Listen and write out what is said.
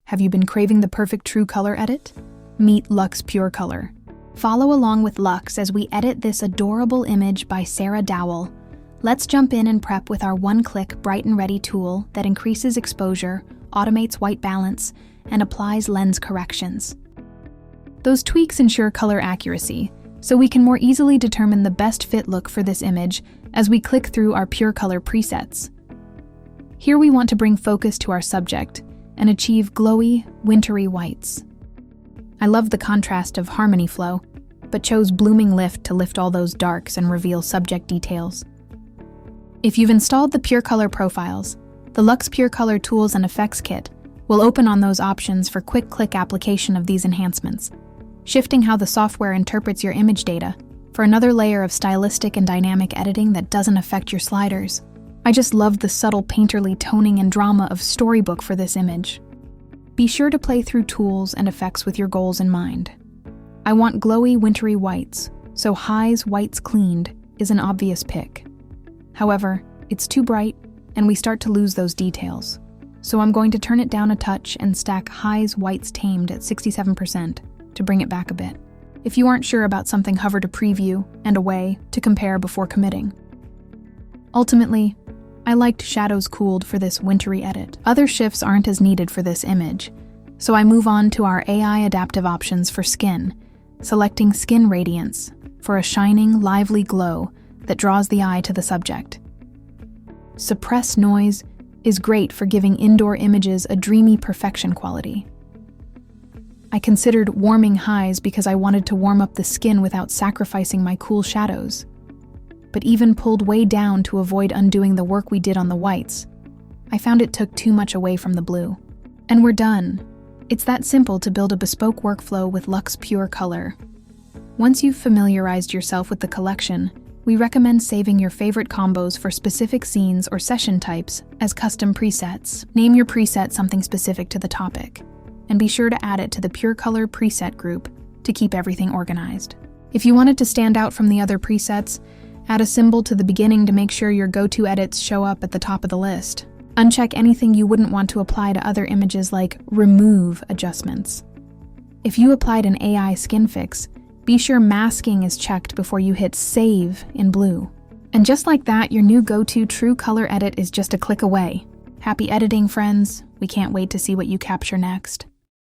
Have you been craving the perfect true color edit? Meet Luxe Pure Color. Follow along with Luxe as we edit this adorable image by Sarah Dowell. Let's jump in and prep with our one-click Bright and Ready tool that increases exposure, automates white balance, and applies lens corrections. Those tweaks ensure color accuracy, so we can more easily determine the best fit look for this image as we click through our Pure Color presets. Here we want to bring focus to our subject and achieve glowy, wintry whites. I love the contrast of harmony flow, but chose blooming lift to lift all those darks and reveal subject details. If you've installed the Pure Color profiles, the Luxe Pure Color Tools and Effects Kit will open on those options for quick click application of these enhancements, shifting how the software interprets your image data for another layer of stylistic and dynamic editing that doesn't affect your sliders. I just love the subtle painterly toning and drama of Storybook for this image. Be sure to play through tools and effects with your goals in mind. I want glowy, wintry whites, so High's Whites Cleaned is an obvious pick. However, it's too bright, and we start to lose those details. So I'm going to turn it down a touch and stack High's Whites Tamed at 67% to bring it back a bit. If you aren't sure about something, hover to Preview and Away to compare before committing. Ultimately, I liked Shadows Cooled for this wintry edit. Other shifts aren't as needed for this image, so I move on to our AI adaptive options for skin, selecting Skin Radiance for a shining, lively glow that draws the eye to the subject. Suppress Noise is great for giving indoor images a dreamy perfection quality. I considered Warming Highs because I wanted to warm up the skin without sacrificing my cool shadows, but even pulled way down to avoid undoing the work we did on the whites. I found it took too much away from the blue. And we're done. It's that simple to build a bespoke workflow with Luxe Pure Color. Once you've familiarized yourself with the collection, we recommend saving your favorite combos for specific scenes or session types as custom presets. Name your preset something specific to the topic, and be sure to add it to the Pure Color preset group to keep everything organized. If you want it to stand out from the other presets, add a symbol to the beginning to make sure your go-to edits show up at the top of the list. Uncheck anything you wouldn't want to apply to other images like remove adjustments. If you applied an AI skin fix, be sure masking is checked before you hit save in blue. And just like that, your new go-to true color edit is just a click away. Happy editing, friends. We can't wait to see what you capture next.